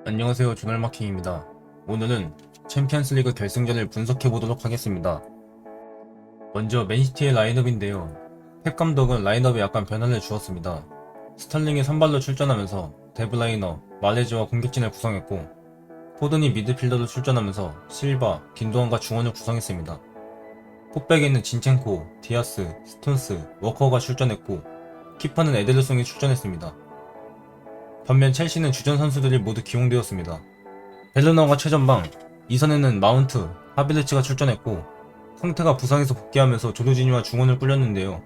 안녕하세요, 조널마킹입니다. 오늘은 챔피언스리그 결승전을 분석해보도록 하겠습니다. 먼저 맨시티의 라인업인데요. 펩 감독은 라인업에 약간 변화를 주었습니다. 스털링이 선발로 출전하면서 데브라이너, 마레즈와 공격진을 구성했고, 포든이 미드필더로 출전하면서 실바, 긴도안과 중원을 구성했습니다. 포백에는 진첸코, 디아스, 스톤스, 워커가 출전했고, 키퍼는 에데르송이 출전했습니다. 반면 첼시는 주전 선수들이 모두 기용되었습니다. 벨르너가 최전방, 2선에는 마운트, 하비르츠가 출전했고, 상태가 부상에서 복귀하면서 조르지니와 중원을 꾸렸는데요.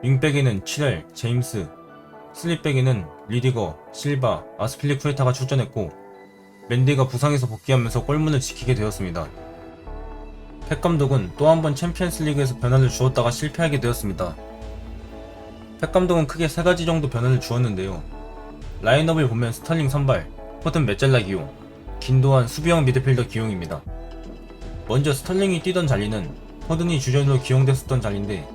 윙백에는 치렐, 제임스, 슬립백에는 리디거, 실바, 아스필리쿠에타가 출전했고, 맨디가 부상에서 복귀하면서 골문을 지키게 되었습니다. 펩 감독은 또 한 번 챔피언스리그에서 변화를 주었다가 실패하게 되었습니다. 펩 감독은 크게 3가지 정도 변화를 주었는데요. 라인업을 보면 스털링 선발, 포든 메잘라 기용, 긴도안 수비형 미드필더 기용입니다. 먼저 스털링이 뛰던 자리는 포든이 주전으로 기용됐었던 자리인데,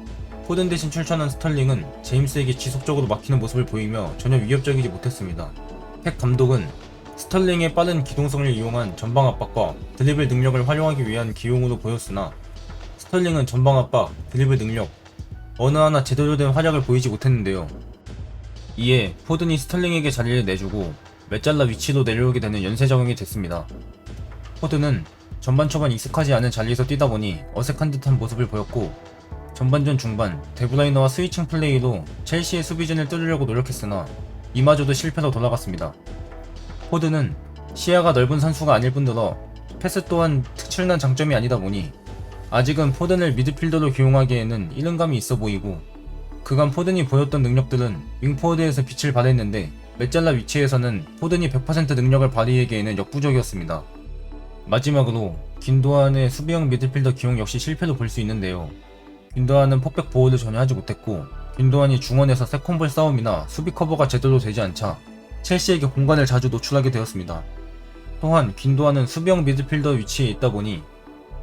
포든 대신 출전한 스털링은 제임스에게 지속적으로 막히는 모습을 보이며 전혀 위협적이지 못했습니다. 펩 감독은 스털링의 빠른 기동성을 이용한 전방 압박과 드리블 능력을 활용하기 위한 기용으로 보였으나, 스털링은 전방 압박, 드리블 능력 어느 하나 제대로 된 활약을 보이지 못했는데요. 이에 포든이 스털링에게 자리를 내주고 메잘라 위치로 내려오게 되는 연쇄 적용이 됐습니다. 포든은 전반 초반 익숙하지 않은 자리에서 뛰다 보니 어색한 듯한 모습을 보였고, 전반전 중반 데브라이너와 스위칭 플레이로 첼시의 수비진을 뚫으려고 노력했으나 이마저도 실패로 돌아갔습니다. 포든은 시야가 넓은 선수가 아닐 뿐더러 패스 또한 특출난 장점이 아니다 보니 아직은 포든을 미드필더로 기용하기에는 이른감이 있어 보이고, 그간 포든이 보였던 능력들은 윙포워드에서 빛을 발했는데 메잘라 위치에서는 포든이 100% 능력을 발휘하기에는 역부족이었습니다. 마지막으로 긴도안의 수비형 미드필더 기용 역시 실패로 볼 수 있는데요. 긴도안은 폭백 보호를 전혀 하지 못했고, 긴도안이 중원에서 세컨볼 싸움이나 수비 커버가 제대로 되지 않자 첼시에게 공간을 자주 노출하게 되었습니다. 또한 긴도안은 수비형 미드필더 위치에 있다 보니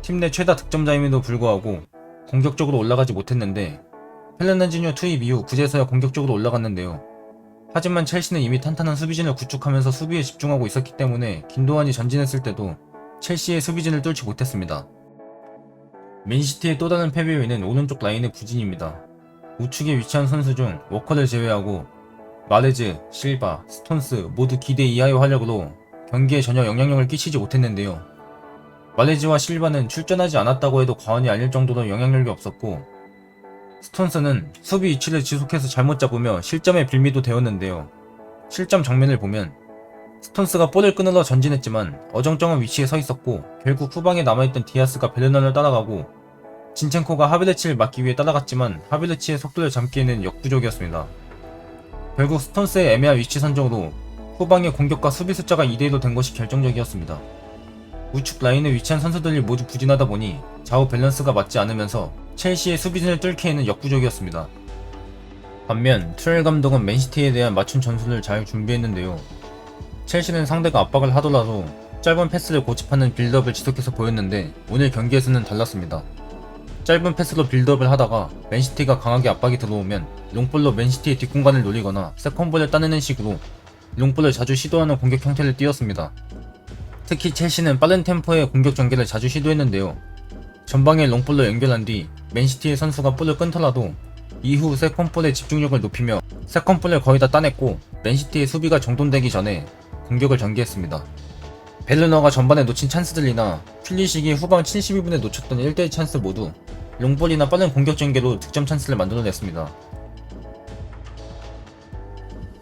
팀 내 최다 득점자임에도 불구하고 공격적으로 올라가지 못했는데, 펠르난지뉴 투입 이후 그제서야 공격적으로 올라갔는데요. 하지만 첼시는 이미 탄탄한 수비진을 구축하면서 수비에 집중하고 있었기 때문에 긴도안이 전진했을 때도 첼시의 수비진을 뚫지 못했습니다. 맨시티의 또 다른 패배 요인은 오른쪽 라인의 부진입니다. 우측에 위치한 선수 중 워커를 제외하고 마레즈, 실바, 스톤스 모두 기대 이하의 활약으로 경기에 전혀 영향력을 끼치지 못했는데요. 마레즈와 실바는 출전하지 않았다고 해도 과언이 아닐 정도로 영향력이 없었고, 스톤스는 수비 위치를 지속해서 잘못 잡으며 실점의 빌미도 되었는데요. 실점 장면을 보면 스톤스가 볼을 끊으러 전진했지만 어정쩡한 위치에 서 있었고, 결국 후방에 남아있던 디아스가 베르난을 따라가고, 진첸코가 하비르치를 막기 위해 따라갔지만 하비르치의 속도를 잡기에는 역부족이었습니다. 결국 스톤스의 애매한 위치 선정으로 후방의 공격과 수비 숫자가 2대1로 된 것이 결정적이었습니다. 우측 라인에 위치한 선수들이 모두 부진하다 보니 좌우 밸런스가 맞지 않으면서 첼시의 수비진을 뚫기에는 역부족이었습니다. 반면 투엘 감독은 맨시티에 대한 맞춤 전술을 잘 준비했는데요. 첼시는 상대가 압박을 하더라도 짧은 패스를 고집하는 빌드업을 지속해서 보였는데, 오늘 경기에서는 달랐습니다. 짧은 패스로 빌드업을 하다가 맨시티가 강하게 압박이 들어오면 롱볼로 맨시티의 뒷공간을 노리거나 세컨볼을 따내는 식으로 롱볼을 자주 시도하는 공격 형태를 띄었습니다. 특히 첼시는 빠른 템포의 공격 전개를 자주 시도했는데요. 전방에 롱볼로 연결한 뒤 맨시티의 선수가 볼을 끊더라도 이후 세컨볼의 집중력을 높이며 세컨볼을 거의 다 따냈고, 맨시티의 수비가 정돈되기 전에 공격을 전개했습니다. 벨르너가 전반에 놓친 찬스들이나 퓰리식이 후방 72분에 놓쳤던 1대1 찬스 모두 롱볼이나 빠른 공격 전개로 득점 찬스를 만들어냈습니다.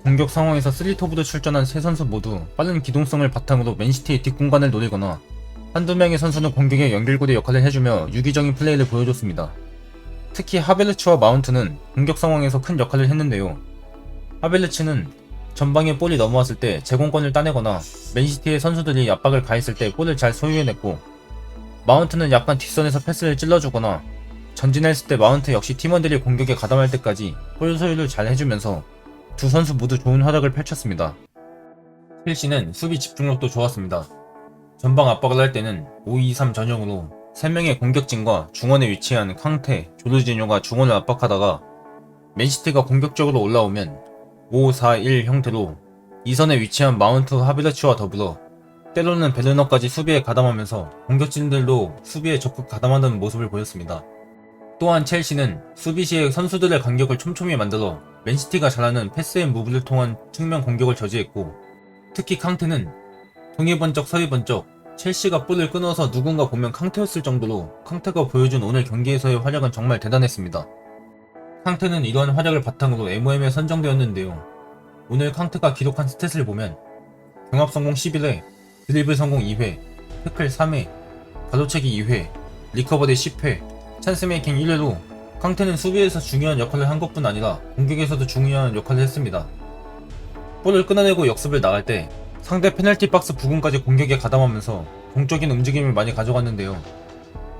공격 상황에서 스리토브로 출전한 세 선수 모두 빠른 기동성을 바탕으로 맨시티의 뒷공간을 노리거나 한두 명의 선수는 공격의 연결고리 역할을 해주며 유기적인 플레이를 보여줬습니다. 특히 하베르츠와 마운트는 공격 상황에서 큰 역할을 했는데요. 하베르츠는 전방에 볼이 넘어왔을 때 제공권을 따내거나 맨시티의 선수들이 압박을 가했을 때 볼을 잘 소유해냈고, 마운트는 약간 뒷선에서 패스를 찔러주거나 전진했을 때 마운트 역시 팀원들이 공격에 가담할 때까지 볼 소유를 잘 해주면서 두 선수 모두 좋은 활약을 펼쳤습니다. 첼시는 수비 집중력도 좋았습니다. 전방 압박을 할 때는 5-2-3 전형으로 3명의 공격진과 중원에 위치한 캉테, 조르지뇨가 중원을 압박하다가 맨시티가 공격적으로 올라오면 5-4-1 형태로 2선에 위치한 마운트 하비르츠와 더불어 때로는 베르너까지 수비에 가담하면서 공격진들도 수비에 적극 가담하는 모습을 보였습니다. 또한 첼시는 수비 시에 선수들의 간격을 촘촘히 만들어 맨시티가 잘하는 패스 앤 무브를 통한 측면 공격을 저지했고, 특히 캉테는 동이 번쩍 서리 번쩍 첼시가 볼을 끊어서 누군가 보면 캉테였을 정도로 캉테가 보여준 오늘 경기에서의 활약은 정말 대단했습니다. 캉테는 이러한 활약을 바탕으로 MOM에 선정되었는데요. 오늘 캉테가 기록한 스탯을 보면 경합 성공 11회, 드리블 성공 2회, 태클 3회, 가로채기 2회, 리커버리 10회, 찬스메이킹 1회로 캉테는 수비에서 중요한 역할을 한 것뿐 아니라 공격에서도 중요한 역할을 했습니다. 볼을 끊어내고 역습을 나갈 때 상대 페널티 박스 부근까지 공격에 가담하면서 공적인 움직임을 많이 가져갔는데요.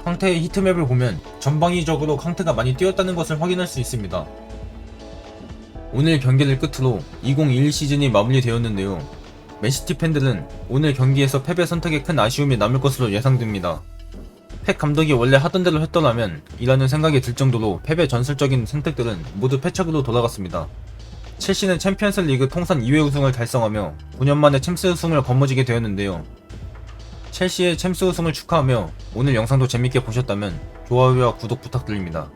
캉테의 히트맵을 보면 전방위적으로 캉테가 많이 뛰었다는 것을 확인할 수 있습니다. 오늘 경기를 끝으로 2021 시즌이 마무리되었는데요. 맨시티 팬들은 오늘 경기에서 패배 선택에 큰 아쉬움이 남을 것으로 예상됩니다. 펩 감독이 원래 하던 대로 했더라면 이라는 생각이 들 정도로 펩의 전술적인 선택들은 모두 패착으로 돌아갔습니다. 첼시는 챔피언스 리그 통산 2회 우승을 달성하며 9년 만에 챔스 우승을 거머쥐게 되었는데요. 첼시의 챔스 우승을 축하하며 오늘 영상도 재밌게 보셨다면 좋아요와 구독 부탁드립니다.